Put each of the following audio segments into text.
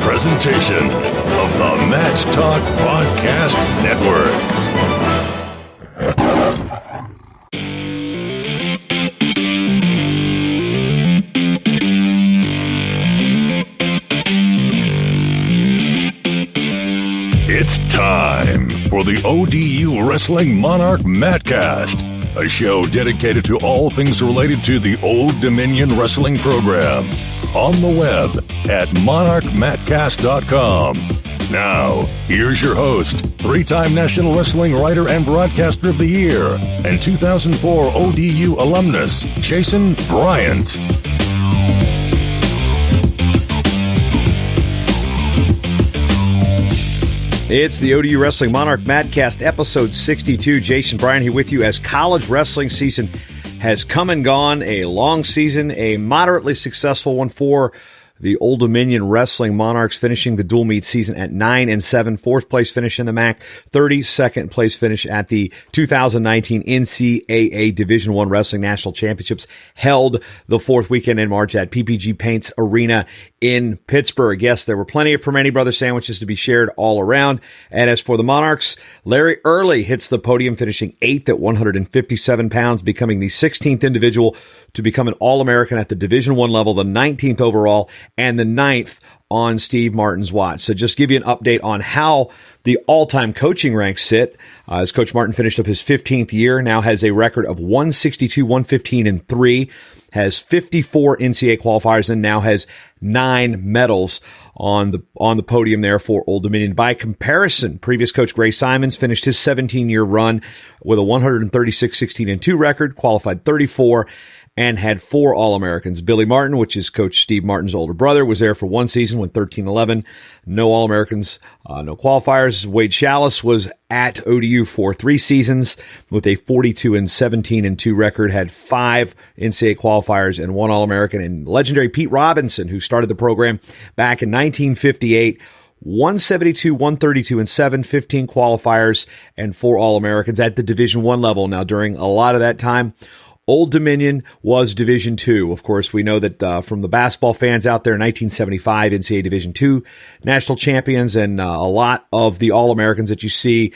presentation of the Match Talk Podcast Network. It's time for the ODU Wrestling Monarch Mattcast, a show dedicated to all things related to the Old Dominion Wrestling program. On the web at monarchmattcast.com. Now, here's your host, three-time National Wrestling Writer and Broadcaster of the Year, and 2004 ODU alumnus, Jason Bryant. It's the ODU Wrestling Monarch Mattcast, episode 62. Jason Bryant here with you as college wrestling season has come and gone. A long season, a moderately successful one for the Old Dominion Wrestling Monarchs, finishing the dual meet season at 9-7, fourth place finish in the MAC, 32nd place finish at the 2019 NCAA Division I Wrestling National Championships, held the fourth weekend in March at PPG Paints Arena in Pittsburgh. Yes, there were plenty of Permane Brothers sandwiches to be shared all around. And as for the Monarchs, Larry Early hits the podium, finishing 8th at 157 pounds, becoming the 16th individual to become an All-American at the Division I level, the 19th overall, and the 9th on Steve Martin's watch. So just give you an update on how the all-time coaching ranks sit. As Coach Martin finished up his 15th year, now has a record of 162, 115, and 3, has 54 NCAA qualifiers, and now has 9 medals on the podium there for Old Dominion. By comparison, previous coach Gray Simons finished his 17-year run with a 136, 16, and 2 record, qualified 34, and had 4 All-Americans. Billy Martin, which is Coach Steve Martin's older brother, was there for one season with 13-11. No All-Americans, no qualifiers. Wade Chalice was at ODU for 3 seasons with a 42 17 and 2 record, had 5 NCAA qualifiers and 1 All-American. And legendary Pete Robinson, who started the program back in 1958, 172, 132, and 7, 15 qualifiers and 4 All-Americans at the Division I level. Now, during a lot of that time, Old Dominion was Division II. Of course, we know that from the basketball fans out there, 1975 NCAA Division II national champions, and a lot of the All-Americans that you see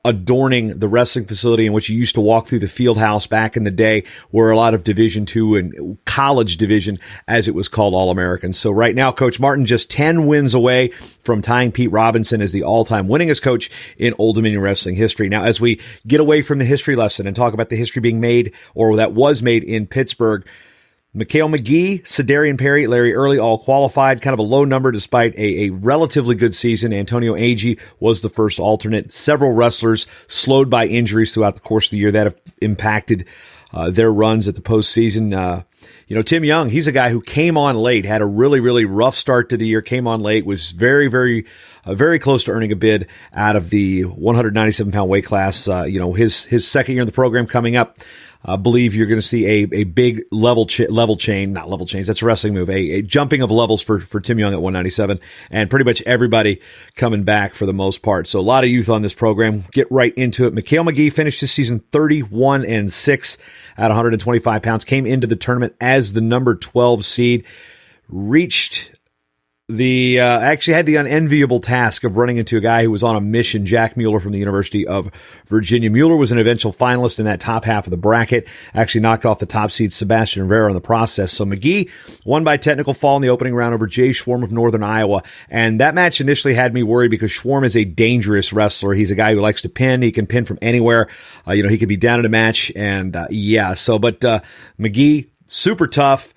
adorning the wrestling facility in which you used to walk through the field house back in the day were a lot of Division II and college division, as it was called, All-Americans. So right now, Coach Martin just 10 wins away from tying Pete Robinson as the all-time winningest coach in Old Dominion wrestling history. Now, as we get away from the history lesson and talk about the history being made, or that was made in Pittsburgh, Mikhail McGee, Cedarian Perry, Larry Early all qualified. Kind of a low number despite a relatively good season. Antonio Agee was the first alternate. Several wrestlers slowed by injuries throughout the course of the year that have impacted their runs at the postseason. Tim Young, he's a guy who came on late, had a really, really rough start to the year, came on late, was very, very, very close to earning a bid out of the 197-pound weight class. His second year in the program coming up. I believe you're going to see a big level change, not level change, that's a wrestling move, a jumping of levels for Tim Young at 197, and pretty much everybody coming back for the most part. So a lot of youth on this program. Get right into it. Mikhail McGee finished this season 31-6 at 125 pounds, came into the tournament as the number 12 seed, reached actually had the unenviable task of running into a guy who was on a mission, Jack Mueller from the University of Virginia. Mueller was an eventual finalist in that top half of the bracket, actually knocked off the top seed Sebastian Rivera in the process. So McGee won by technical fall in the opening round over Jay Schwarm of Northern Iowa. And that match initially had me worried because Schwarm is a dangerous wrestler. He's a guy who likes to pin. He can pin from anywhere. He could be down in a match. And but McGee, super tough.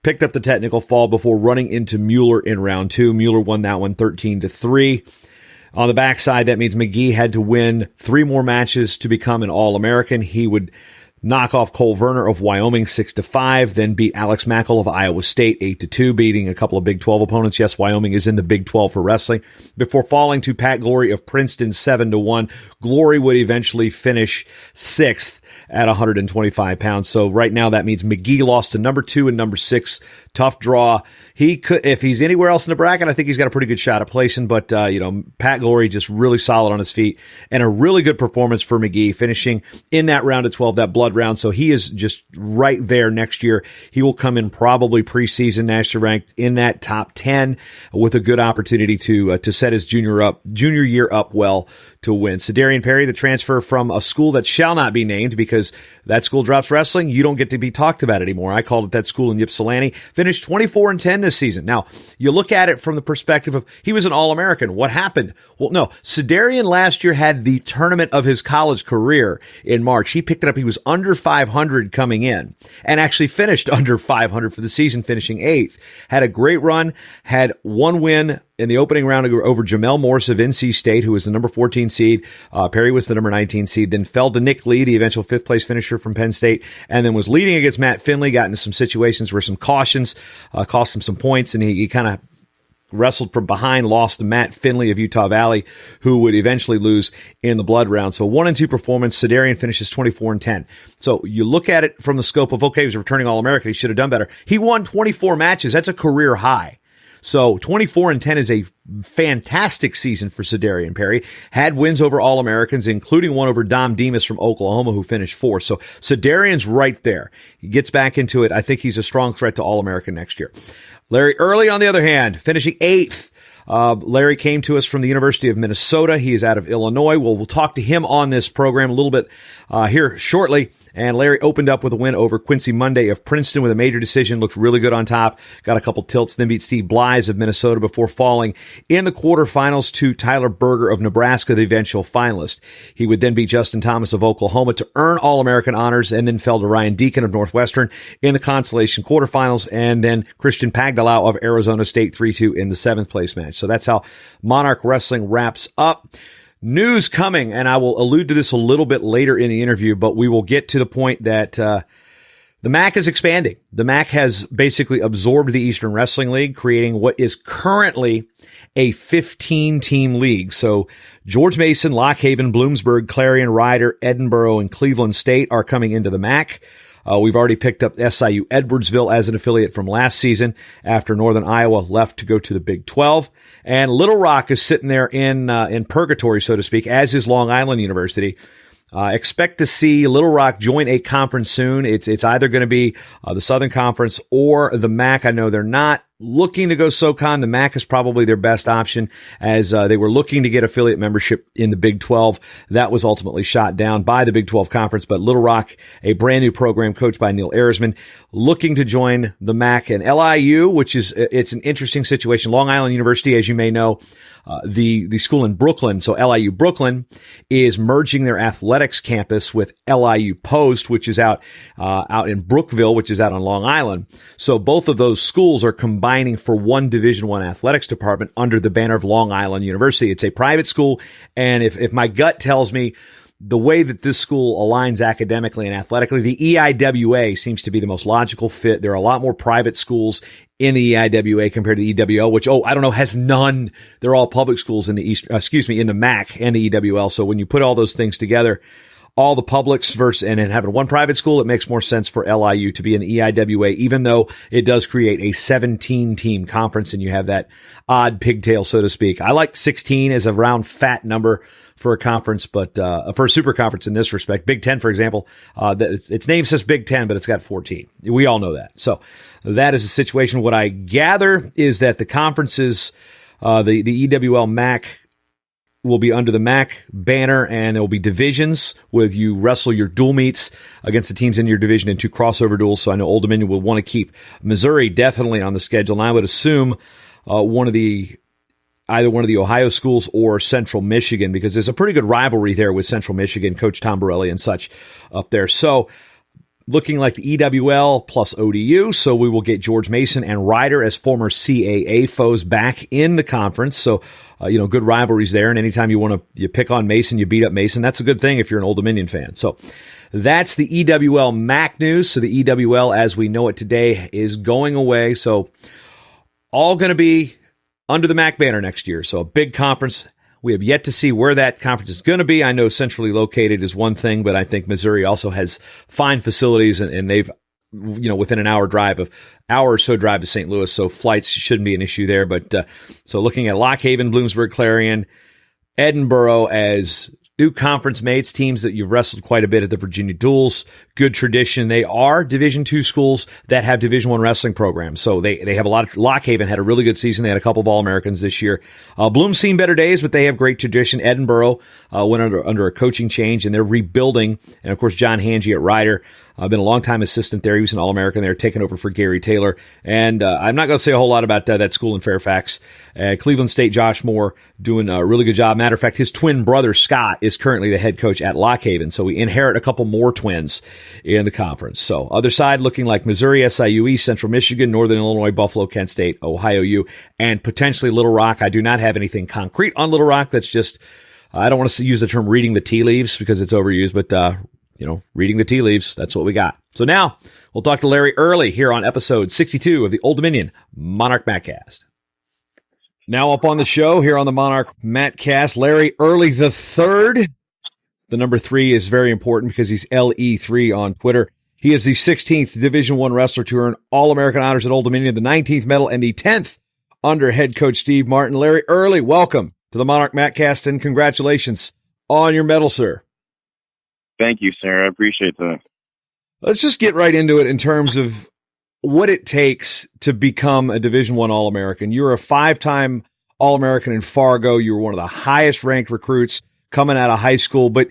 Picked up the technical fall before running into Mueller in round 2. Mueller won that one 13-3. On the backside, that means McGee had to win 3 more matches to become an All-American. He would knock off Cole Verner of Wyoming 6-5, then beat Alex Mackel of Iowa State 8-2, beating a couple of Big 12 opponents. Yes, Wyoming is in the Big 12 for wrestling. Before falling to Pat Glory of Princeton 7-1. Glory would eventually finish 6th at 125 pounds. So right now that means McGee lost to number 2 and number 6 tough draw. He could, if he's anywhere else in the bracket, I think he's got a pretty good shot at placing. But Pat Glory just really solid on his feet, and a really good performance for McGee, finishing in that round of 12, that blood round. So he is just right there next year. He will come in probably preseason nationally ranked in that top 10 with a good opportunity to set his junior year up well to win. Cedarian Perry, the transfer from a school that shall not be named because that school drops wrestling, you don't get to be talked about anymore. I called it that school in Ypsilanti. Finished 24-10 this season. Now, you look at it from the perspective of he was an All-American. What happened? Well, no. Cedarian last year had the tournament of his college career in March. He picked it up. He was under 500 coming in and actually finished under 500 for the season, finishing 8th. Had a great run, had one win in the opening round over Jamel Morse of NC State, who was the number 14 seed. Perry was the number 19 seed, then fell to Nick Lee, the eventual 5th place finisher from Penn State, and then was leading against Matt Finley, got into some situations where some cautions cost him some points, and he kind of wrestled from behind, lost to Matt Finley of Utah Valley, who would eventually lose in the blood round. So 1-2 performance. Cedarian finishes 24-10. So you look at it from the scope of, okay, he was a returning All-American. He should have done better. He won 24 matches. That's a career high. So 24-10 is a fantastic season for Cedarian Perry. Had wins over All-Americans, including one over Dom Demas from Oklahoma, who finished 4th. So Cedarian's right there. He gets back into it. I think he's a strong threat to All-American next year. Larry Early, on the other hand, finishing 8th. Larry came to us from the University of Minnesota. He is out of Illinois. We'll talk to him on this program a little bit here shortly. And Larry opened up with a win over Quincy Monday of Princeton with a major decision. Looked really good on top. Got a couple tilts, then beat Steve Blyes of Minnesota before falling in the quarterfinals to Tyler Berger of Nebraska, the eventual finalist. He would then beat Justin Thomas of Oklahoma to earn All-American honors, and then fell to Ryan Deacon of Northwestern in the consolation quarterfinals, and then Christian Pagdalau of Arizona State 3-2 in the 7th place match. So that's how Monarch Wrestling wraps up. News coming, and I will allude to this a little bit later in the interview, but we will get to the point that the MAC is expanding. The MAC has basically absorbed the Eastern Wrestling League, creating what is currently a 15-team league. So George Mason, Lock Haven, Bloomsburg, Clarion, Ryder, Edinburgh, and Cleveland State are coming into the MAC. We've already picked up SIU Edwardsville as an affiliate from last season after Northern Iowa left to go to the Big 12. And Little Rock is sitting there in purgatory, so to speak, as is Long Island University. Expect to see Little Rock join a conference soon. It's either going to be the Southern Conference or the MAC. I know they're not looking to go SoCon. The MAC is probably their best option, as they were looking to get affiliate membership in the Big 12. That was ultimately shot down by the Big 12 Conference, but Little Rock, a brand new program coached by Neil Erisman, looking to join the MAC. And LIU, which is, it's an interesting situation. Long Island University, as you may know, the school in Brooklyn, so LIU Brooklyn, is merging their athletics campus with LIU Post, which is out in Brookville, which is out on Long Island. So both of those schools are combining for one Division I athletics department under the banner of Long Island University. It's a private school, and if my gut tells me the way that this school aligns academically and athletically, the EIWA seems to be the most logical fit. There are a lot more private schools in the EIWA compared to the EWL, which, has none. They're all public schools in the in the MAC and the EWL. So when you put all those things together, all the publics versus and then having one private school, it makes more sense for LIU to be in the EIWA, even though it does create a 17-team conference and you have that odd pigtail, so to speak. I like 16 as a round fat number for a conference, but for a super conference in this respect. Big Ten, for example, its name says Big Ten, but it's got 14. We all know that. So that is the situation. What I gather is that the conferences, the EWL MAC, will be under the MAC banner, and there will be divisions with you wrestle your dual meets against the teams in your division in 2 crossover duels. So I know Old Dominion will want to keep Missouri definitely on the schedule, and I would assume either one of the Ohio schools or Central Michigan, because there's a pretty good rivalry there with Central Michigan, Coach Tom Borelli and such up there. So looking like the EWL plus ODU, so we will get George Mason and Ryder as former CAA foes back in the conference. So, good rivalries there. And anytime you pick on Mason, you beat up Mason. That's a good thing if you're an Old Dominion fan. So that's the EWL MAC news. So the EWL, as we know it today, is going away. So all going to be under the MAC banner next year. So a big conference. We have yet to see where that conference is going to be. I know centrally located is one thing, but I think Missouri also has fine facilities, and they've within an hour or so drive to St. Louis. So flights shouldn't be an issue there. But so looking at Lock Haven, Bloomsburg, Clarion, Edinboro as new conference mates, teams that you've wrestled quite a bit at the Virginia Duels. Good tradition. They are Division II schools that have Division I wrestling programs. So they have a lot of. Lock Haven had a really good season. They had a couple of All-Americans this year. Bloom's seen better days, but they have great tradition. Edinboro went under a coaching change, and they're rebuilding. And, of course, John Hangy at Ryder. Been a long-time assistant there. He was an All-American there, taking over for Gary Taylor. And I'm not going to say a whole lot about that school in Fairfax. Cleveland State, Josh Moore, doing a really good job. Matter of fact, his twin brother, Scott, is currently the head coach at Lock Haven. So we inherit a couple more twins in the conference. So other side looking like Missouri, SIU East, Central Michigan, Northern Illinois, Buffalo, Kent State, Ohio U, and potentially Little Rock. I do not have anything concrete on Little Rock. That's just, I don't want to use the term reading the tea leaves because it's overused, but reading the tea leaves, that's what we got. So now we'll talk to Larry Early here on episode 62 of the Old Dominion Monarch Mattcast. Now up on the show here on the Monarch Mattcast, Larry Early the third. The number 3 is very important because he's LE3 on Twitter. He is the 16th Division I wrestler to earn All-American honors at Old Dominion, the 19th medal, and the 10th under head coach Steve Martin. Larry Early, welcome to the Monarch Mattcast, and congratulations on your medal, sir. Thank you, sir. I appreciate that. Let's just get right into it in terms of what it takes to become a Division I All-American. You're a 5-time All-American in Fargo. You were one of the highest-ranked recruits coming out of high school. But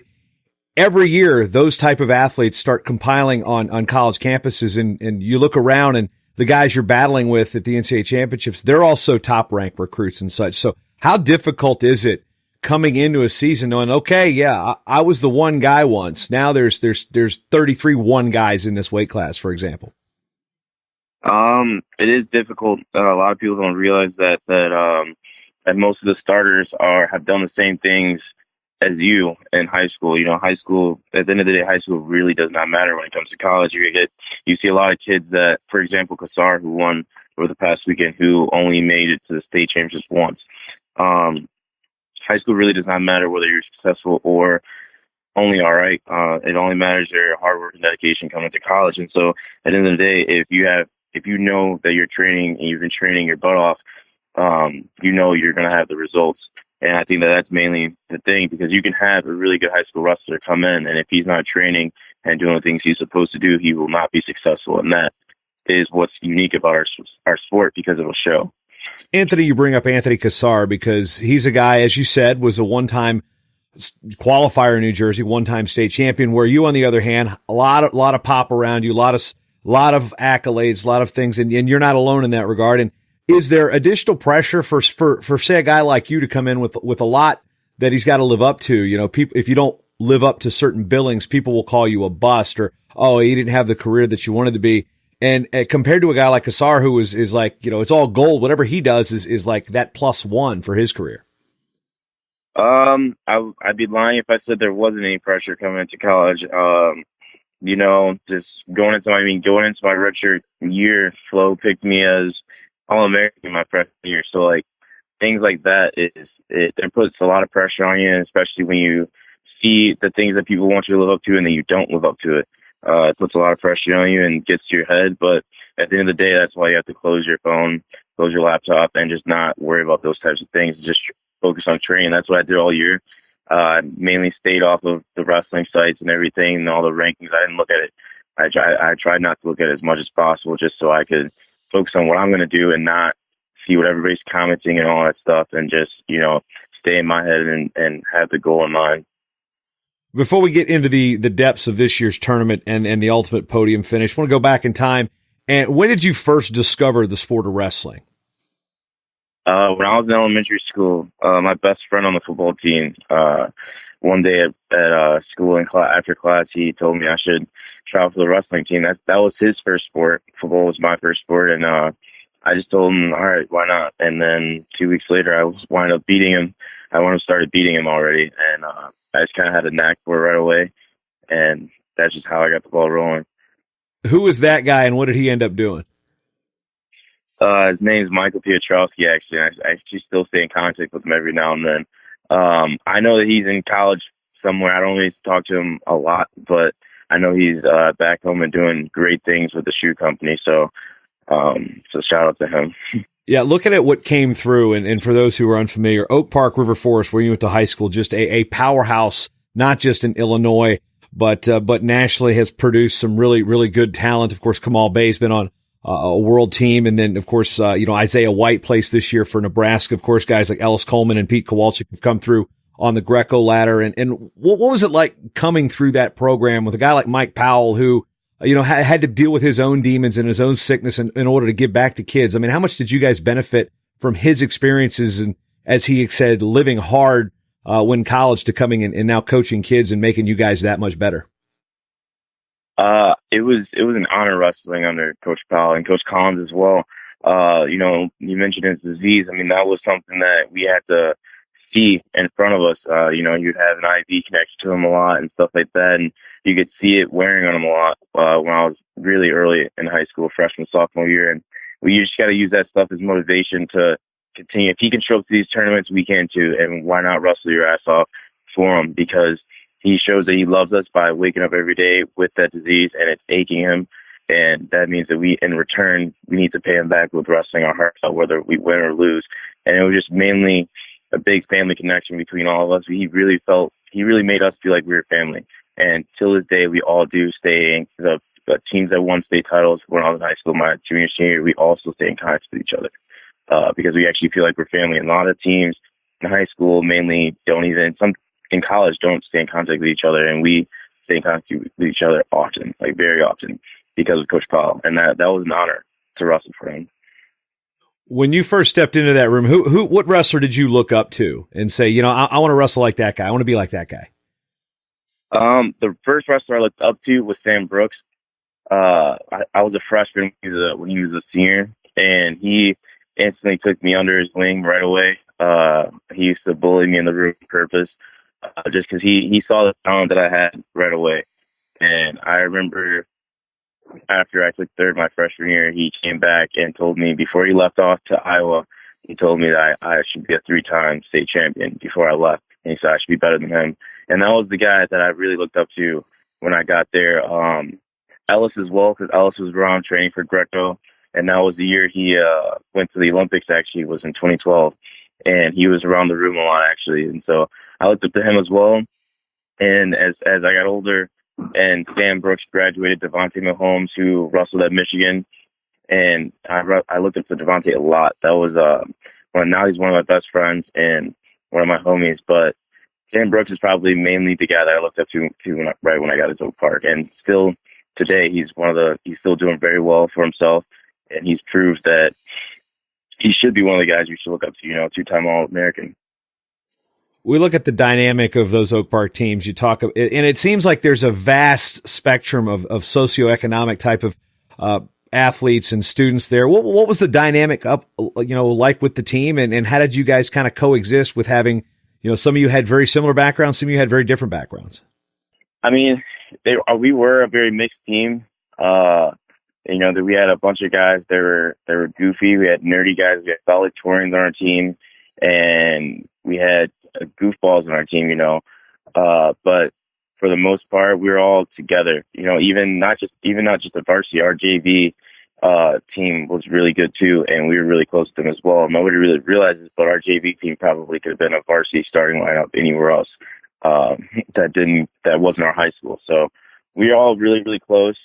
every year, those type of athletes start compiling on college campuses, and you look around, and the guys you're battling with at the NCAA championships, they're also top-ranked recruits and such. So how difficult is it coming into a season knowing, okay, yeah, I was the one guy once. Now there's 33 one guys in this weight class, for example. It is difficult. A lot of people don't realize that most of the starters have done the same things as you in high school. High school, at the end of the day, high school really does not matter when it comes to college. You see a lot of kids that, for example, Kassar, who won over the past weekend, who only made it to the state championships once. High school really does not matter whether you're successful or only all right. It only matters your hard work and dedication coming to college. And so at the end of the day, if you know that you're training and you've been training your butt off, you're going to have the results. And I think that's mainly the thing, because you can have a really good high school wrestler come in, and if he's not training and doing the things he's supposed to do, he will not be successful. And that is what's unique about our sport, because it will show. Anthony, you bring up Anthony Kassar because he's a guy, as you said, was a one-time qualifier in New Jersey, one-time state champion, where you, on the other hand, a lot of pop around you, a lot of accolades, a lot of things, and you're not alone in that regard. And is there additional pressure for say a guy like you to come in with a lot that he's got to live up to? People, if you don't live up to certain billings, people will call you a bust, or, oh, he didn't have the career that you wanted to be. And compared to a guy like Kassar, who is like, it's all gold. Whatever he does is like that +1 for his career. I'd be lying if I said there wasn't any pressure coming into college. Just going into my redshirt year, Flo picked me as All-American my freshman year. So like things like that, it puts a lot of pressure on you, especially when you see the things that people want you to live up to and then you don't live up to it. It puts a lot of pressure on you and gets to your head. But at the end of the day, that's why you have to close your phone, close your laptop, and just not worry about those types of things. Just focus on training. That's what I did all year. Mainly stayed off of the wrestling sites and everything and all the rankings. I didn't look at it. I tried not to look at it as much as possible, just so I could focus on what I'm going to do and not see what everybody's commenting and all that stuff, and just, stay in my head and have the goal in mind. Before we get into the depths of this year's tournament and the ultimate podium finish, I want to go back in time. And when did you first discover the sport of wrestling? When I was in elementary school, my best friend on the football team, one day at school after class, he told me I should try out for the wrestling team. That was his first sport. Football was my first sport, and I just told him, all right, why not? And then 2 weeks later, I wound up beating him. I started beating him already, and I just kind of had a knack for it right away, and that's just how I got the ball rolling. Who was that guy, and what did he end up doing? His name's Michael Piotrowski, actually. I actually still stay in contact with him every now and then. I know that he's in college somewhere. I don't really talk to him a lot, but I know he's back home and doing great things with the shoe company. So shout out to him. Yeah, looking at what came through, and for those who are unfamiliar, Oak Park River Forest, where you went to high school, just a powerhouse, not just in Illinois, but nationally, has produced some really, really good talent. Of course, Kamal Bay's been on a world team. And then, of course, Isaiah White placed this year for Nebraska. Of course, guys like Ellis Coleman and Pete Kowalczyk have come through on the Greco ladder. And what was it like coming through that program with a guy like Mike Powell, who, had to deal with his own demons and his own sickness in order to give back to kids? I mean, how much did you guys benefit from his experiences and, as he said, living hard when college to coming in and now coaching kids and making you guys that much better? It was an honor wrestling under Coach Powell and Coach Collins as well. You mentioned his disease. I mean, that was something that we had to see in front of us. You'd have an IV connected to him a lot and stuff like that, and you could see it wearing on him a lot when I was really early in high school, freshman, sophomore year. And we just got to use that stuff as motivation to continue. If he can show up to these tournaments, we can too. And why not wrestle your ass off for him? Because he shows that he loves us by waking up every day with that disease and it's aching him. And that means that we, in return, we need to pay him back with wrestling our hearts out, whether we win or lose. And it was just mainly a big family connection between all of us. He really made us feel like we were family. And till this day, we all do stay in the teams that won state titles when I was in high school, my junior, senior year, we also stay in contact with each other because we actually feel like we're family. And a lot of teams in high school mainly some in college don't stay in contact with each other. And we stay in contact with each other often, like very often, because of Coach Powell. And that was an honor to wrestle for him. When you first stepped into that room, what wrestler did you look up to and say, I want to wrestle like that guy. I want to be like that guy? The first wrestler I looked up to was Sam Brooks. I was a freshman when he was a senior, and he instantly took me under his wing right away. He used to bully me in the room on purpose, just because he saw the talent that I had right away. And I remember after I took third my freshman year, he came back and told me before he left off to Iowa, he told me that I should be a 3-time state champion before I left. And he said I should be better than him. And that was the guy that I really looked up to when I got there. Ellis as well, because Ellis was around training for Greco. And that was the year he went to the Olympics, actually, was in 2012. And he was around the room a lot, actually. And so I looked up to him as well. And as I got older, and Sam Brooks graduated, Devontae Mahomes, who wrestled at Michigan. And I looked up to Devontae a lot. That was now he's one of my best friends and one of my homies. But Sam Brooks is probably mainly the guy that I looked up to right when I got to Oak Park. And still today, he's still doing very well for himself. And he's proved that he should be one of the guys you should look up to, 2-time All-American. We look at the dynamic of those Oak Park teams. You talk, and it seems like there's a vast spectrum of socioeconomic type of athletes and students there. What was the dynamic like with the team, and how did you guys kind of coexist with having, some of you had very similar backgrounds, some of you had very different backgrounds? I mean, we were a very mixed team. That we had a bunch of guys that were goofy. We had nerdy guys. We had valedictorians on our team, and we had goofballs on our team. But for the most part, we were all together. Even not just the varsity. Our JV team was really good too, and we were really close to them as well. Nobody really realizes, but our JV team probably could have been a varsity starting lineup anywhere else. That wasn't our high school. So we were all really, really close.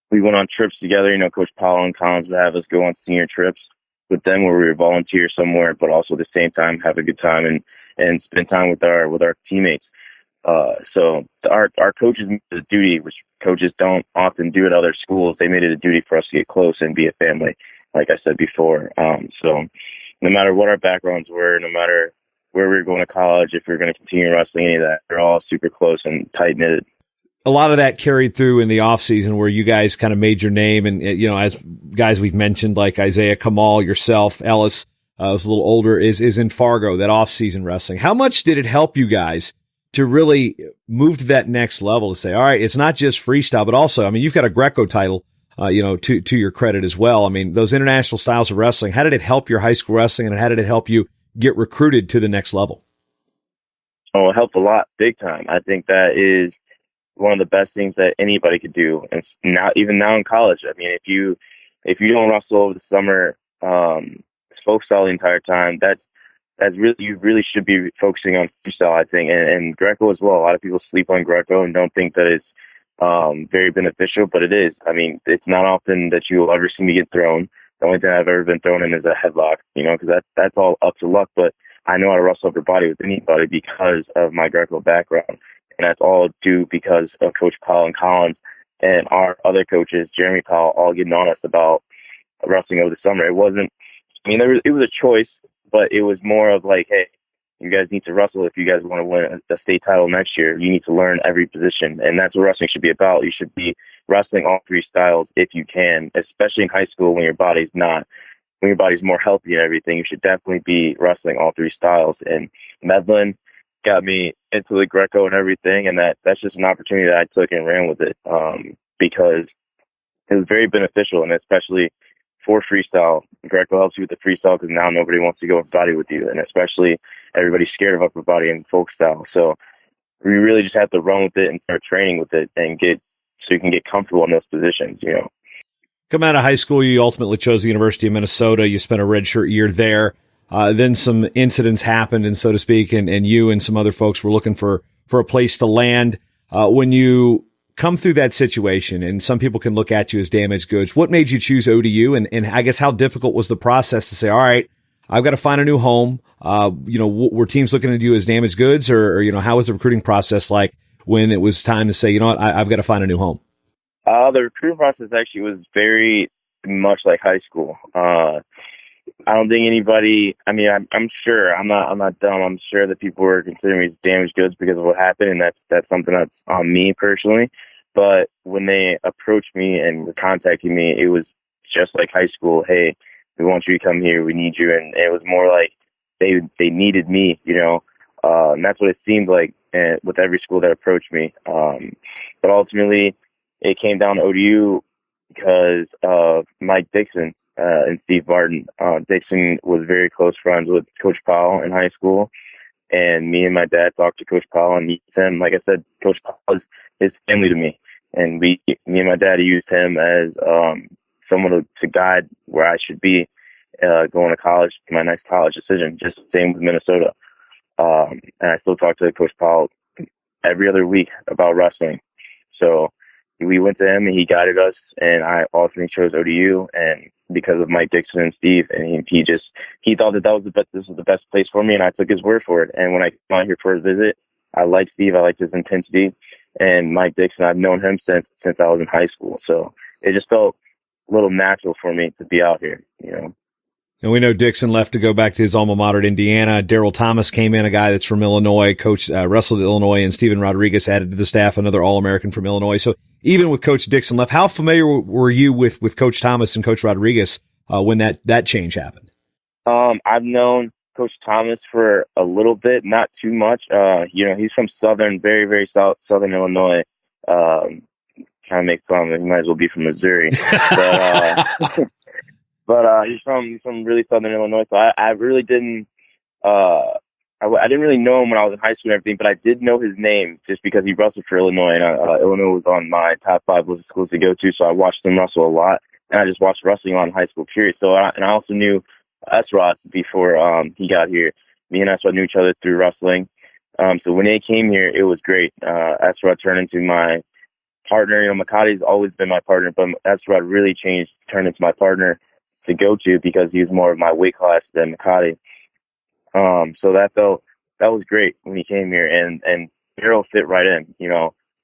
We went on trips together. Coach Powell and Collins would have us go on senior trips with them where we would volunteer somewhere, but also at the same time have a good time and spend time with our teammates. So our coaches made it a duty, which coaches don't often do at other schools. They made it a duty for us to get close and be a family, like I said before. So no matter what our backgrounds were, no matter where we were going to college, if we were going to continue wrestling, any of that, they're all super close and tight-knitted. A lot of that carried through in the off season where you guys kind of made your name. And, as guys we've mentioned, like Isaiah, Kamal, yourself, Ellis, was a little older, is in Fargo, that off season wrestling. How much did it help you guys to really move to that next level to say, all right, it's not just freestyle, but also, you've got a Greco title, to your credit as well. Those international styles of wrestling, how did it help your high school wrestling, and how did it help you get recruited to the next level? Oh, it helped a lot, big time. I think that is one of the best things that anybody could do. And now, even now in college, I mean, if you don't wrestle over the summer, folk style the entire time, that's really, you really should be focusing on freestyle, I think, and Greco as well. A lot of people sleep on Greco and don't think that it's very beneficial, but it is. I mean, it's not often that you will ever see me get thrown. The only thing I've ever been thrown in is a headlock, because that's all up to luck. But I know how to wrestle upper body with anybody because of my Greco background, and that's all due because of Coach Powell and Collins and our other coaches, Jeremy Powell, all getting on us about wrestling over the summer. It wasn't. I mean, it was a choice, but it was more of like, hey, you guys need to wrestle if you guys want to win a state title next year. You need to learn every position, and that's what wrestling should be about. You should be wrestling all three styles if you can, especially in high school when your body's more healthy and everything. You should definitely be wrestling all three styles. And Medlin got me into the Greco and everything, and that's just an opportunity that I took and ran with it because it was very beneficial, and especially for freestyle. Greco helps you with the freestyle because now nobody wants to go upper body with you, and especially everybody's scared of upper body and folk style. So we really just have to run with it and start training with it and so you can get comfortable in those positions, Coming out of high school, you ultimately chose the University of Minnesota. You spent a redshirt year there. Then some incidents happened, and so to speak, and you and some other folks were looking for a place to land. When you come through that situation, and some people can look at you as damaged goods, what made you choose ODU? And I guess how difficult was the process to say, all right, I've got to find a new home? Were teams looking at you as damaged goods, or how was the recruiting process like when it was time to say, you know what, I've got to find a new home? The recruiting process actually was very much like high school. I don't think anybody, I mean, I'm sure, I'm not dumb. I'm sure that people were considering me as damaged goods because of what happened, and that's something that's on me personally. But when they approached me and were contacting me, it was just like high school. Hey, we want you to come here. We need you. And it was more like they needed me, and that's what it seemed like with every school that approached me. But ultimately, it came down to ODU because of Mike Dixon and Steve Martin. Dixon was very close friends with Coach Powell in high school, and me and my dad talked to Coach Powell and used him. Like I said, Coach Powell is his family to me, and me and my dad used him as someone to guide where I should be going to college, my next college decision. Just the same with Minnesota, and I still talk to Coach Powell every other week about wrestling. So we went to him and he guided us, and I ultimately chose ODU, and because of Mike Dixon and Steve, and he thought that this was the best place for me, and I took his word for it. And when I came out here for a visit, I liked Steve, I liked his intensity, and Mike Dixon, I've known him since I was in high school, so it just felt a little natural for me to be out here, And we know Dixon left to go back to his alma mater at Indiana. Daryl Thomas came in, a guy that's from Illinois, coach, wrestled at Illinois, and Steven Rodriguez added to the staff, another All-American from Illinois. So even with Coach Dixon left, how familiar were you with Coach Thomas and Coach Rodriguez when that change happened? I've known Coach Thomas for a little bit, not too much. He's from very, very southern Illinois. Kind of make fun of him. He might as well be from Missouri. But he's from really southern Illinois, so I really didn't I didn't really know him when I was in high school and everything, but I did know his name just because he wrestled for Illinois, and Illinois was on my top 5 list of schools to go to, so I watched him wrestle a lot, and I just watched wrestling on in high school, period. So I also knew S-Rod before he got here. Me and S-Rod knew each other through wrestling. So when they came here, it was great. S-Rod turned into my partner. Makati's always been my partner, but S-Rod really turned into my partner to go to because he was more of my weight class than Makati. So that was great when he came here, and Daryl fit right in.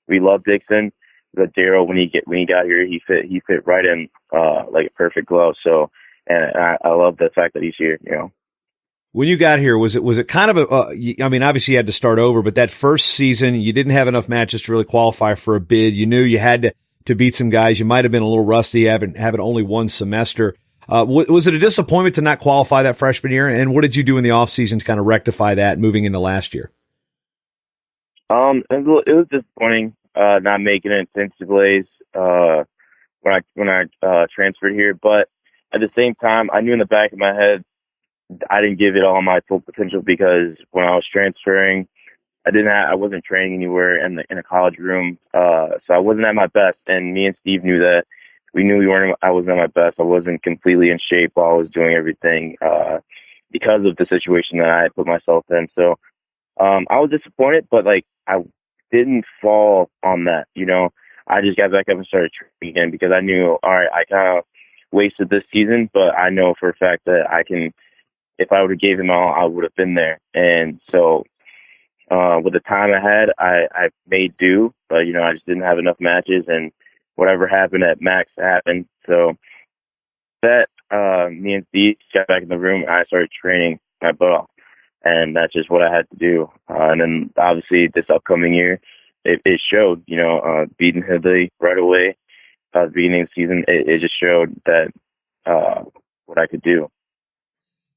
We love Dixon, but Daryl when he got here, he fit right in like a perfect glove. So, and I love the fact that he's here. When you got here, was it kind of obviously you had to start over, but that first season you didn't have enough matches to really qualify for a bid. You knew you had to beat some guys. You might have been a little rusty, having only one semester. Was it a disappointment to not qualify that freshman year? And what did you do in the offseason to kind of rectify that moving into last year? It was disappointing not making it to NCAAs when I transferred here. But at the same time, I knew in the back of my head I didn't give it all my full potential because when I was transferring, I wasn't training anywhere in a college room. So I wasn't at my best, and me and Steve knew that. We knew I wasn't at my best. I wasn't completely in shape while I was doing everything, because of the situation that I had put myself in. So, I was disappointed, but like, I didn't fall on that, I just got back up and started training again because I knew, all right, I kind of wasted this season, but I know for a fact that if I would have gave him all, I would have been there. And so, with the time I had, I made do, but I just didn't have enough matches, and whatever happened at Max happened. So that, me and Steve got back in the room and I started training my butt off, and that's just what I had to do. And then obviously this upcoming year, it showed, beating Hidley right away, at the beginning of the season, it just showed that, what I could do.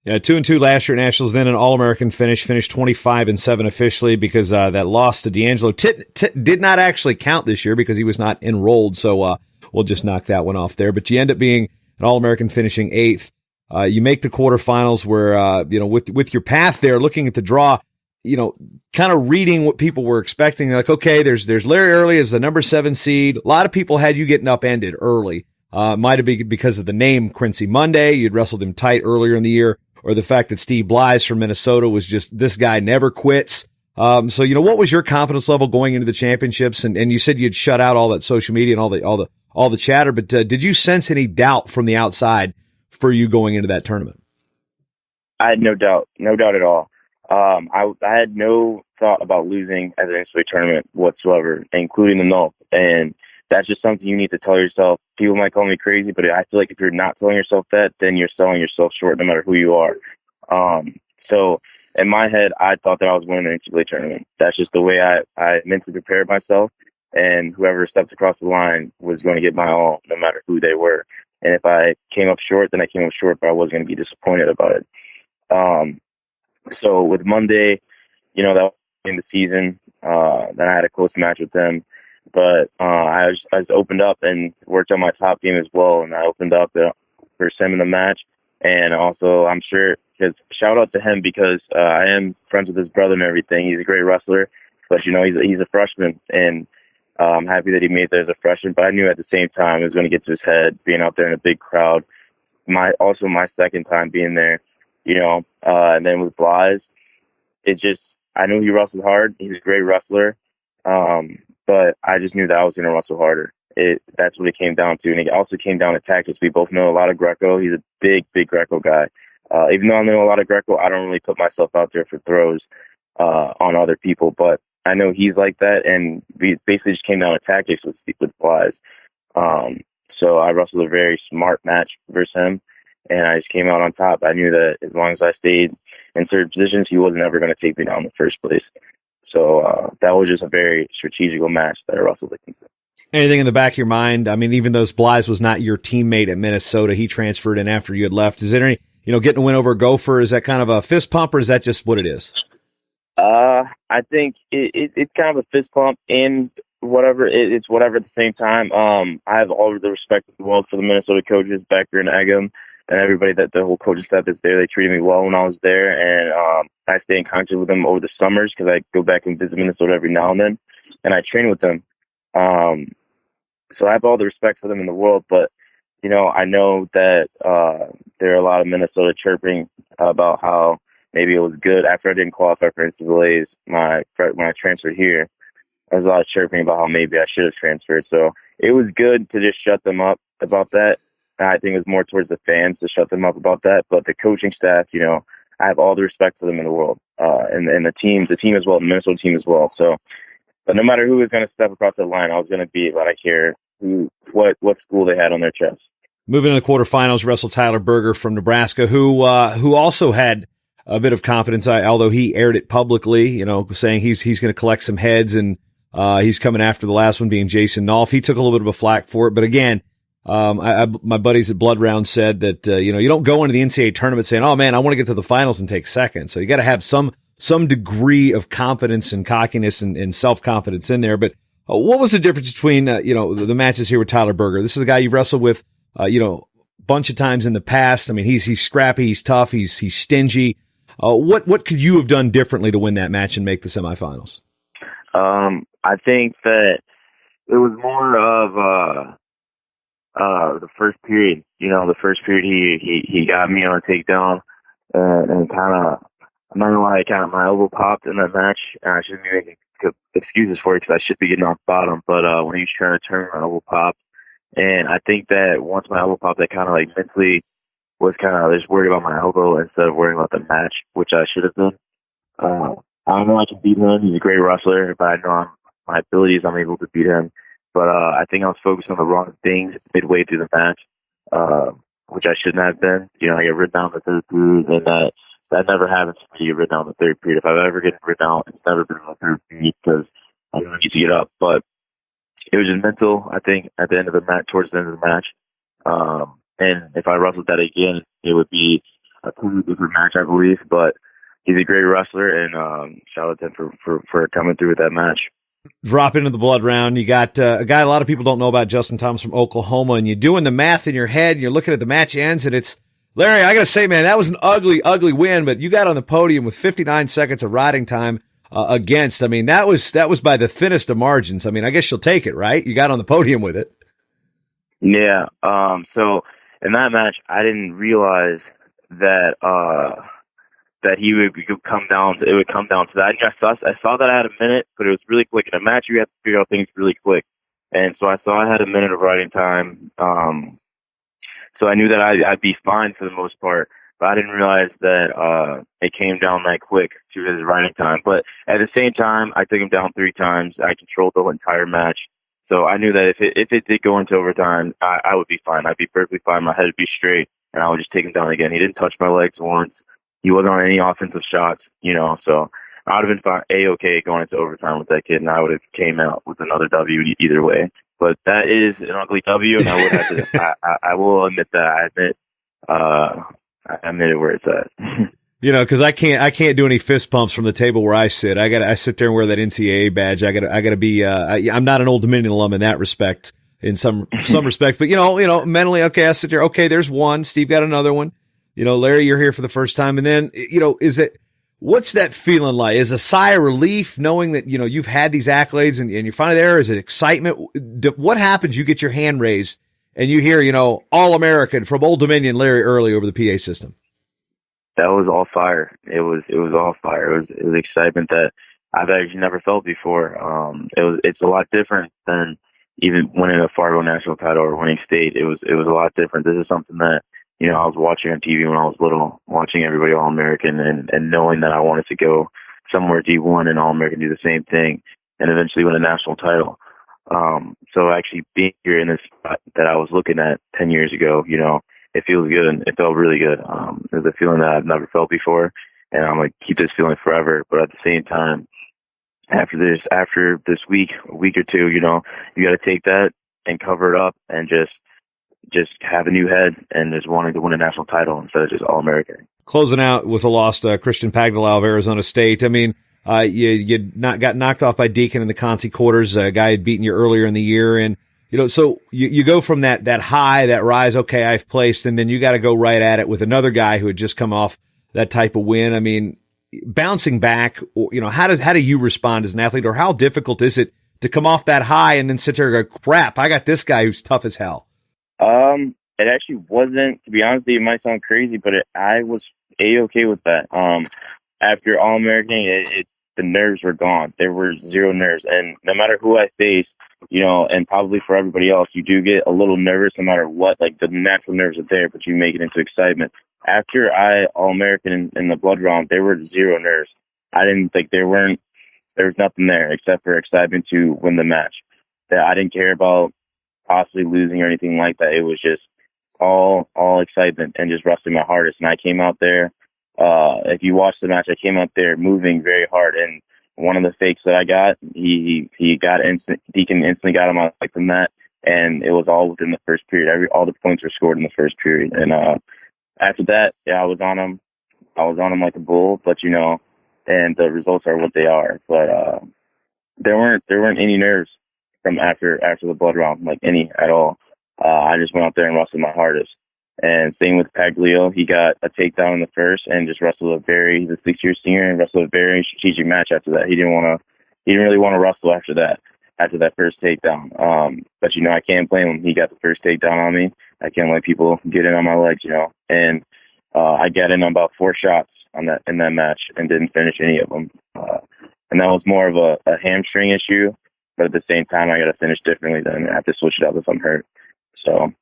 Yeah, 2-2 last year at Nationals, then an All-American finished 25-7 officially because that loss to D'Angelo did not actually count this year because he was not enrolled. So we'll just knock that one off there. But you end up being an All-American, finishing 8th. You make the quarterfinals where with your path there, looking at the draw, kind of reading what people were expecting. Like, okay, there's Larry Early as the number 7 seed. A lot of people had you getting upended early. Might have been because of the name Quincy Monday. You'd wrestled him tight earlier in the year. Or the fact that Steve Blythe from Minnesota was just, this guy never quits. So, what was your confidence level going into the championships? And you said you'd shut out all that social media and all the chatter, but did you sense any doubt from the outside for you going into that tournament? I had no doubt at all. I had no thought about losing at the NCAA tournament whatsoever, including the NUL. And that's just something you need to tell yourself. People might call me crazy, but I feel like if you're not telling yourself that, then you're selling yourself short no matter who you are. So in my head, I thought that I was winning the NCAA tournament. That's just the way I mentally prepared myself, and whoever stepped across the line was going to get my all no matter who they were. And if I came up short, then I came up short, but I wasn't going to be disappointed about it. So with Monday, that was in the season, then I had a close match with them. But I just opened up and worked on my top game as well, and I opened up for Sim in the match. And also, I'm sure, because shout out to him because I am friends with his brother and everything. He's a great wrestler, but he's a freshman, and I'm happy that he made it as a freshman. But I knew at the same time it was going to get to his head being out there in a big crowd. My second time being there, and then with Blythe, I knew he wrestled hard. He was a great wrestler. But I just knew that I was going to wrestle harder. That's what it came down to. And it also came down to tactics. We both know a lot of Greco. He's a big, big Greco guy. Even though I know a lot of Greco, I don't really put myself out there for throws on other people. But I know he's like that, and we basically just came down to tactics with Blythe. So I wrestled a very smart match versus him, and I just came out on top. I knew that as long as I stayed in certain positions, he wasn't ever going to take me down in the first place. So that was just a very strategical match that I wrestled against. Anything in the back of your mind? I mean, even though Blythe was not your teammate at Minnesota, he transferred in after you had left. Is there any, getting a win over Gopher, is that kind of a fist pump, or is that just what it is? I think it's kind of a fist pump, and it's whatever at the same time. I have all of the respect in the world for the Minnesota coaches, Becker and Eggum, and everybody, that the whole coaching staff is there. They treated me well when I was there, and I stay in contact with them over the summers because I go back and visit Minnesota every now and then, and I train with them. So I have all the respect for them in the world, but I know that there are a lot of Minnesota chirping about how maybe it was good after I didn't qualify for NCAAs. When I transferred here, there was a lot of chirping about how maybe I should have transferred. So it was good to just shut them up about that. And I think it was more towards the fans to shut them up about that. But the coaching staff, I have all the respect for them in the world, and the team as well, the Minnesota team as well. So, but no matter who was going to step across the line, I was going to beat it. I don't care what school they had on their chest. Moving to the quarterfinals, wrestled Tyler Berger from Nebraska, who also had a bit of confidence, although he aired it publicly, saying he's going to collect some heads, and he's coming after the last one being Jason Nolf. He took a little bit of a flack for it, but again, my buddies at Blood Round said that you don't go into the NCAA tournament saying, "Oh man, I want to get to the finals and take second." So you got to have some degree of confidence and cockiness and self confidence in there. But what was the difference between the matches here with Tyler Berger? This is a guy you've wrestled with bunch of times in the past. I mean, he's scrappy, he's tough, he's stingy. What could you have done differently to win that match and make the semifinals? I think that it was more of the first period. The first period he got me on a takedown, and kind of, I'm not gonna lie, my elbow popped in that match, and I shouldn't be making excuses for it because I should be getting off bottom. But when he was trying to turn, my elbow popped, and I think that once my elbow popped, I kind of like mentally was kind of just worried about my elbow instead of worrying about the match, which I should have been. I know I can beat him. He's a great wrestler, but I know my abilities, I'm able to beat him. But I think I was focused on the wrong things midway through the match, which I shouldn't have been. I get written down in the third period, and that never happens to me. You get written down in the third period. If I've ever gotten written down, it's never been in the third period because I don't need to get up. But it was just mental, I think, at the end of the match, towards the end of the match. And if I wrestled that again, it would be a totally different match, I believe. But he's a great wrestler, and shout out to him for coming through with that match. Drop into the blood round. You got a guy a lot of people don't know about, Justin Thomas from Oklahoma, and you're doing the math in your head, and you're looking at the match ends, and it's, Larry, I got to say, man, that was an ugly, ugly win, but you got on the podium with 59 seconds of riding time against. I mean, that was by the thinnest of margins. I mean, I guess you'll take it, right? You got on the podium with it. Yeah. So in that match, I didn't realize that that he would come down. It would come down to that. I saw that I had a minute, but it was really quick. In a match, you have to figure out things really quick, and so I saw I had a minute of riding time. So I knew that I'd be fine for the most part, but I didn't realize that it came down that quick to his riding time. But at the same time, I took him down 3 times. I controlled the entire match, so I knew that if it did go into overtime, I would be fine. I'd be perfectly fine. My head would be straight, and I would just take him down again. He didn't touch my legs once. He wasn't on any offensive shots, so I would have been fine, A-okay going into overtime with that kid, and I would have came out with another W either way. But that is an ugly W, and I would have to, I will admit that. I admit it where it's at. Because I can't do any fist pumps from the table where I sit. I sit there and wear that NCAA badge. I gotta be. I'm not an Old Dominion alum in that respect, in some respect. But mentally, okay, I sit there. Okay, there's one. Steve got another one. Larry, you're here for the first time, and then what's that feeling like? Is a sigh of relief knowing that you've had these accolades and you're finally there? Is it excitement? What happens? You get your hand raised and you hear All-American from Old Dominion, Larry Early, over the PA system. That was all fire. It was all fire. It was excitement that I've actually never felt before. It's a lot different than even winning a Fargo national title or winning state. It was a lot different. This is something that I was watching on TV when I was little, watching everybody All-American and knowing that I wanted to go somewhere D1 and All-American do the same thing and eventually win a national title. So actually being here in this spot that I was looking at 10 years ago, it feels good, and it felt really good. It was a feeling that I've never felt before, and I'm going to keep this feeling forever. But at the same time, after this week, a week or two, you got to take that and cover it up and just have a new head and just wanting to win a national title instead of just All-American. Closing out with a loss to Christian Pagdalao of Arizona State. I mean, you got knocked off by Deacon in the Concy quarters. A guy had beaten you earlier in the year, and so you go from that high, that rise. Okay, I've placed, and then you got to go right at it with another guy who had just come off that type of win. I mean, bouncing back, how do you respond as an athlete, or how difficult is it to come off that high and then sit there and go, crap, I got this guy who's tough as hell? It actually wasn't, to be honest with you, it might sound crazy, but I was A-okay with that. After All-American, the nerves were gone. There were zero nerves. And no matter who I faced, and probably for everybody else, you do get a little nervous no matter what. Like, the natural nerves are there, but you make it into excitement. After All-American in the blood round, there were zero nerves. I didn't think there was nothing there except for excitement to win the match. That I didn't care about possibly losing or anything like that. It was just all excitement and just wrestling my hardest. And I came out there, if you watch the match, I came out there moving very hard. And one of the fakes that I got, Deacon instantly got him on like from that. And it was all within the first period. All the points were scored in the first period. And after that, I was on him. I was on him like a bull, but and the results are what they are. But there weren't any nerves from after the blood round, like any at all. I just went out there and wrestled my hardest. And same with Paglio. He got a takedown in the first and just wrestled he's a 6-year senior, and wrestled a very strategic match after that. He didn't really want to wrestle after that first takedown. But, I can't blame him. He got the first takedown on me. I can't let people get in on my legs, and I got in on about 4 shots in that match and didn't finish any of them. And that was more of a hamstring issue, but at the same time, I got to finish differently. Then I have to switch it up if I'm hurt. So,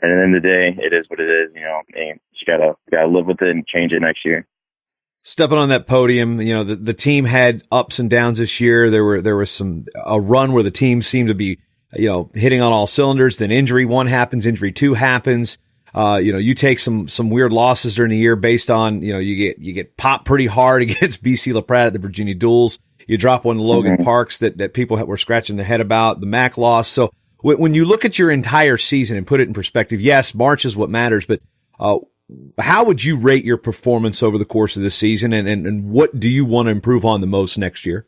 and at the end of the day, it is what it is, and you gotta live with it and change it next year. Stepping on that podium, the team had ups and downs this year. There was a run where the team seemed to be, hitting on all cylinders. Then injury 1 happens, injury 2 happens. You take some weird losses during the year based on, you get popped pretty hard against BC LaPrade at the Virginia Duels. You drop one to Logan Parks that people were scratching their head about, the MAC loss. So when you look at your entire season and put it in perspective, yes, March is what matters, but how would you rate your performance over the course of the season, and what do you want to improve on the most next year?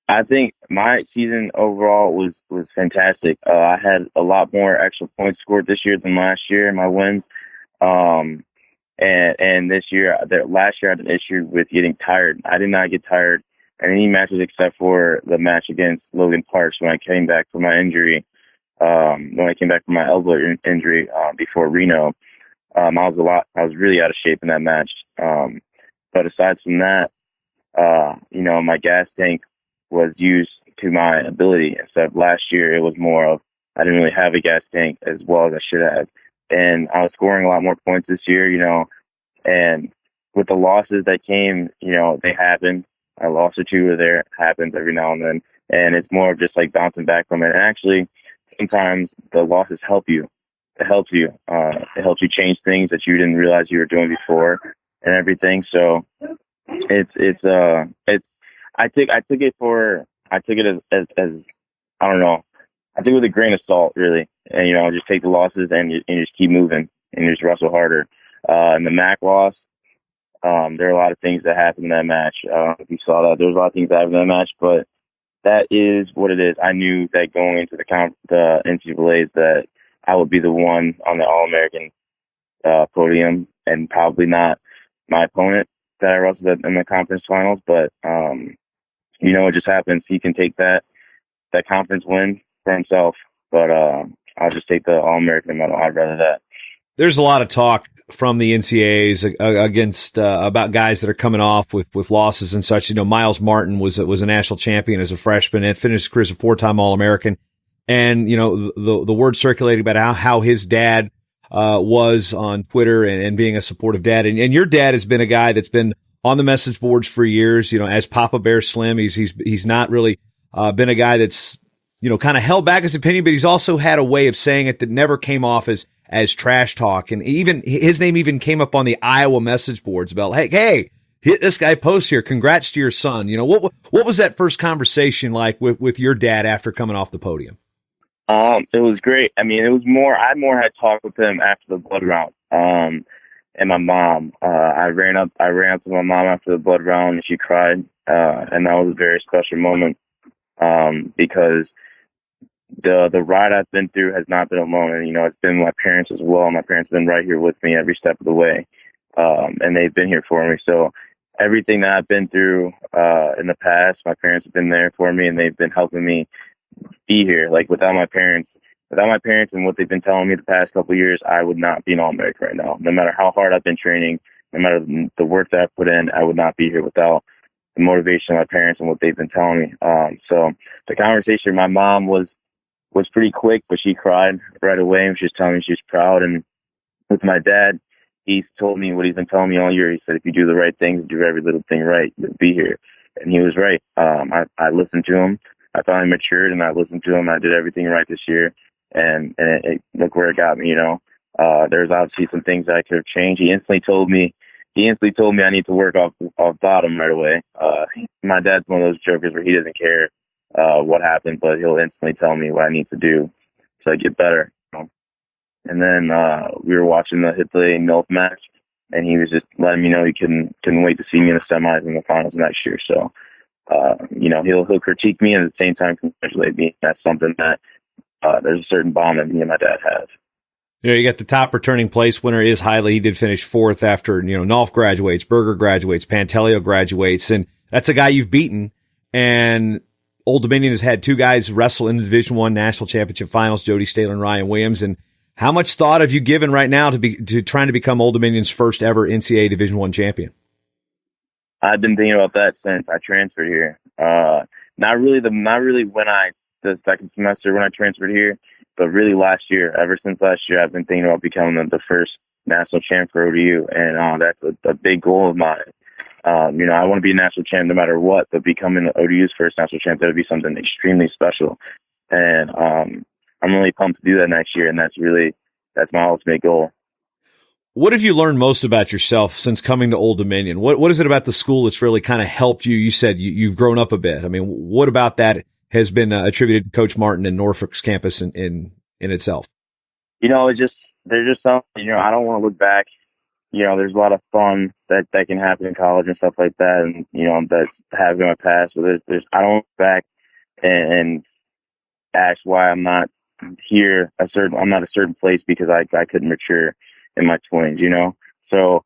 I think my season overall was fantastic. I had a lot more extra points scored this year than last year in my wins. And this year, last year I had an issue with getting tired. I did not get tired in any matches except for the match against Logan Parks when I came back from my injury. When I came back from my elbow injury before Reno, I was really out of shape in that match. But aside from that, my gas tank was used to my ability. Instead of last year, it was more of I didn't really have a gas tank as well as I should have. And I was scoring a lot more points this year, and with the losses that came, they happened. A loss or two there happens every now and then. And it's more of just like bouncing back from it. And actually, sometimes the losses help you. It helps you. It helps you change things that you didn't realize you were doing before and everything. So I took it as I don't know. I took it with a grain of salt, really, and just take the losses and you just keep moving and you just wrestle harder. And the MAC loss, there are a lot of things that happened in that match. If you saw that, there was a lot of things that happened in that match, but that is what it is. I knew that going into the NCAAs that I would be the one on the All-American podium, and probably not my opponent that I wrestled in the conference finals, but it just happens. He can take that conference win for himself, but I'll just take the All-American medal. I'd rather that. There's a lot of talk from the NCAAs against about guys that are coming off with losses and such. Miles Martin was a national champion as a freshman and finished his career as a 4-time All-American. And the word circulating about how his dad was on Twitter and being a supportive dad. And your dad has been a guy that's been on the message boards for years. As Papa Bear Slim, he's not really been a guy that's kind of held back his opinion, but he's also had a way of saying it that never came off as trash talk. And even his name even came up on the Iowa message boards about, hey, hit this guy posts here. Congrats to your son. What was that first conversation like with your dad after coming off the podium? It was great. I mean, I more had talked with him after the blood round. And my mom, I ran up to my mom after the blood round and she cried. And that was a very special moment. Because the ride I've been through has not been alone. And, it's been my parents as well. My parents have been right here with me every step of the way. And they've been here for me. So everything that I've been through, in the past, my parents have been there for me and they've been helping me be here. Like without my parents and what they've been telling me the past couple of years, I would not be an All-American right now. No matter how hard I've been training, no matter the work that I've put in, I would not be here without the motivation of my parents and what they've been telling me. So the conversation, my mom was pretty quick, but she cried right away and she was telling me she was proud. And with my dad, he's told me what he's been telling me all year. He said, if you do the right things, do every little thing right, you'll be here. And he was right. I listened to him. I finally matured and I listened to him. I did everything right this year. And look where it got me, There's obviously some things that I could have changed. He instantly told me I need to work off bottom right away. My dad's one of those jokers where he doesn't care what happened, but he'll instantly tell me what I need to do so I get better. And then we were watching the Hitley Milf match, and he was just letting me know he couldn't wait to see me in the semis and the finals next year. So, he'll critique me and at the same time congratulate me. That's something that there's a certain bond that me and my dad have. You got the top returning place winner is Hiley. He did finish fourth after, Nolf graduates, Berger graduates, Pantelio graduates, and that's a guy you've beaten. And Old Dominion has had two guys wrestle in the Division I National Championship Finals, Jody Staler and Ryan Williams. And how much thought have you given right now to trying to become Old Dominion's first ever NCAA Division I champion? I've been thinking about that since I transferred here. Not really the second semester when I transferred here, but really last year. Ever since last year, I've been thinking about becoming the first national champ for ODU, and that's a big goal of mine. I want to be a national champ no matter what, but becoming ODU's first national champ, that would be something extremely special. And I'm really pumped to do that next year, and that's my ultimate goal. What have you learned most about yourself since coming to Old Dominion? What is it about the school that's really kind of helped you? You said you've grown up a bit. I mean, what about that has been attributed to Coach Martin and Norfolk's campus in itself? There's just something, I don't want to look back. There's a lot of fun that can happen in college and stuff like that, and that have in my past. But I don't look back and ask why I'm not here. I'm not a certain place because I couldn't mature in my 20s. So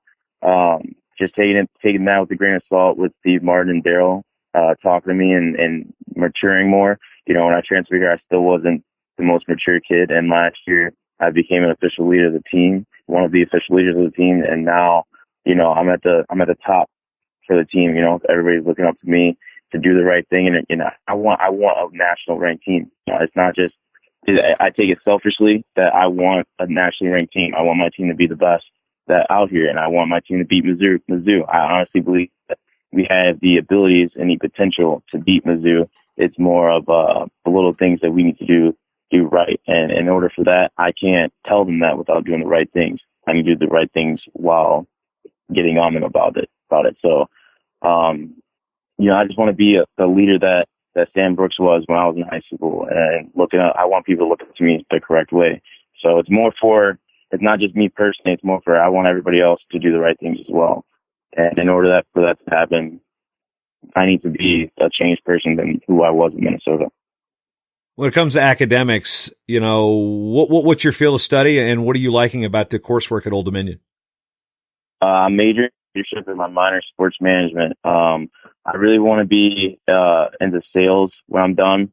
just taking that with a grain of salt with Steve Martin and Daryl talking to me and maturing more. When I transferred here, I still wasn't the most mature kid, and last year I became an official leader of the team, one of the official leaders of the team, and now I'm at the top for the team. Everybody's looking up to me to do the right thing, and I want a national ranked team. It's not just I take it selfishly that I want a nationally ranked team. I want my team to be the best that out here, and I want my team to beat Mizzou. I honestly believe that we have the abilities and the potential to beat Mizzou. It's more of the little things that we need to do right. And in order for that, I can't tell them that without doing the right things. I need to do the right things while getting on them about it. So, I just want to be the leader that Sam Brooks was when I was in high school, and I want people to look up to me the correct way. So it's not just me personally, it's more for, I want everybody else to do the right things as well. And in order for that to happen, I need to be a changed person than who I was in Minnesota. When it comes to academics, what's your field of study, and what are you liking about the coursework at Old Dominion? I'm majoring in leadership and my minor sports management. I really want to be into sales when I'm done,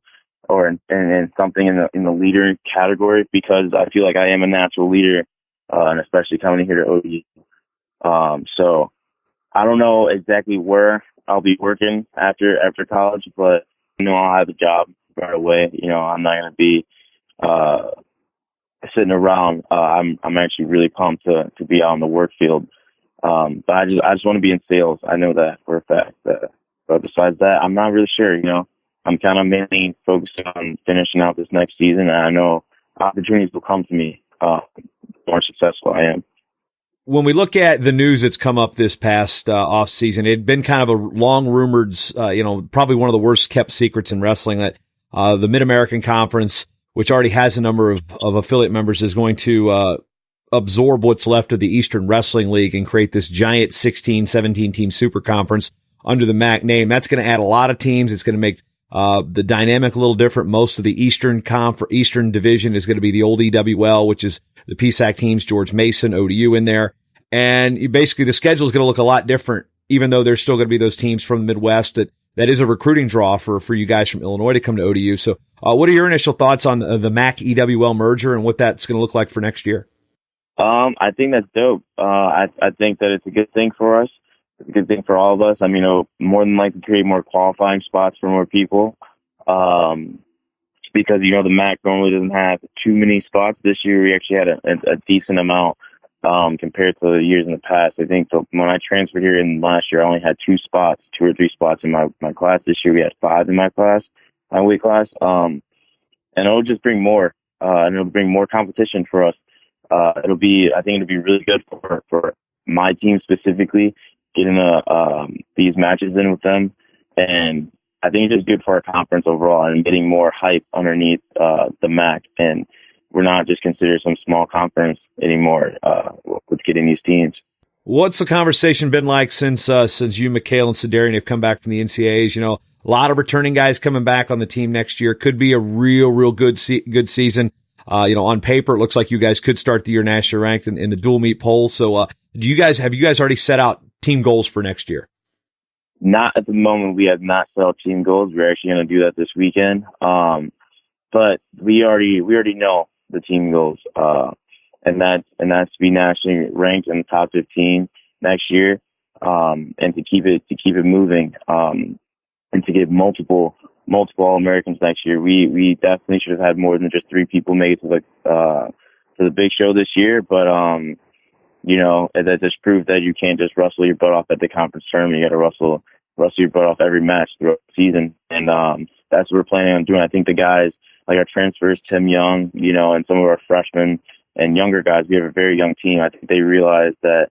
or in something in the leader category, because I feel like I am a natural leader, and especially coming here to ODU. So I don't know exactly where I'll be working after college, but I'll have a job right away. I'm not going to be sitting around. I'm actually really pumped to be out in the work field. But I just want to be in sales. I know that for a fact. But besides that, I'm not really sure. I'm kind of mainly focused on finishing out this next season, and I know opportunities will come to me. The more successful I am. When we look at the news that's come up this past off season, it had been kind of a long rumored, probably one of the worst kept secrets in wrestling, that the Mid-American Conference, which already has a number of affiliate members, is going to absorb what's left of the Eastern Wrestling League and create this giant 16, 17 team super conference under the MAC name. That's going to add a lot of teams. It's going to make the dynamic a little different. Most of the Eastern Division is going to be the old EWL, which is the PSAC teams, George Mason, ODU in there. And basically the schedule is going to look a lot different, even though there's still going to be those teams from the Midwest. That is a recruiting draw for you guys from Illinois to come to ODU. So what are your initial thoughts on the MAC EWL merger and what that's going to look like for next year? I think that's dope. I think that it's a good thing for us. It's a good thing for all of us. More than likely create more qualifying spots for more people. Because, the MAC normally doesn't have too many spots. This year we actually had a decent amount compared to the years in the past. I think when I transferred here in last year, I only had 2 or 3 spots in my class. This year we had 5 in my weight class. And it'll just bring more, and it'll bring more competition for us. I think it'll be really good for my team specifically, getting these matches in with them. And I think it's just good for our conference overall and getting more hype underneath the MAC. And we're not just considered some small conference anymore with getting these teams. What's the conversation been like since you, McHale, and Sedarian have come back from the NCAAs? A lot of returning guys coming back on the team next year. Could be a real good season. On paper, it looks like you guys could start the year nationally ranked in the dual meet poll. So, have you guys already set out team goals for next year? Not at the moment. We have not set out team goals. We're actually going to do that this weekend. But we already know the team goals, and that's to be nationally ranked in the top 15 next year, and to keep it moving, and to get multiple All-Americans next year. We definitely should have had more than just 3 people make it to the big show this year, but that just proved that you can't just wrestle your butt off at the conference tournament. You got to wrestle your butt off every match throughout the season, and that's what we're planning on doing. I think the guys, like our transfers, Tim Young, and some of our freshmen and younger guys, we have a very young team. I think they realize that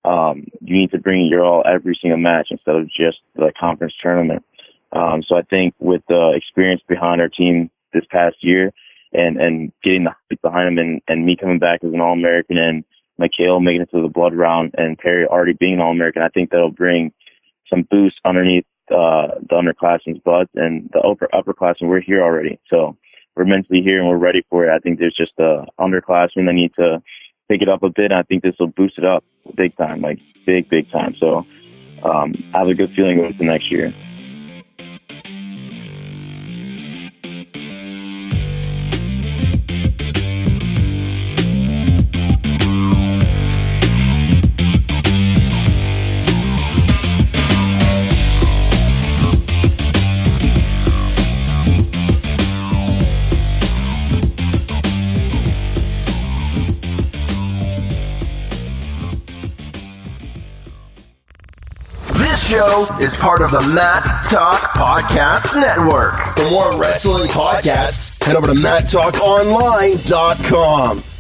you need to bring your all every single match instead of just the conference tournament. So I think with the experience behind our team this past year, and getting the hype behind them, and me coming back as an All-American, and Mikhail making it to the blood round, and Perry already being an All-American, I think that'll bring some boost underneath the underclassmen's butts, and the upperclassmen. We're here already, so we're mentally here and we're ready for it. I think there's just the underclassmen that need to pick it up a bit, and I think this will boost it up big time, like big time. So I have a good feeling going into next year. This show is part of the Matt Talk Podcast Network. For more wrestling podcasts, head over to MattTalkOnline.com.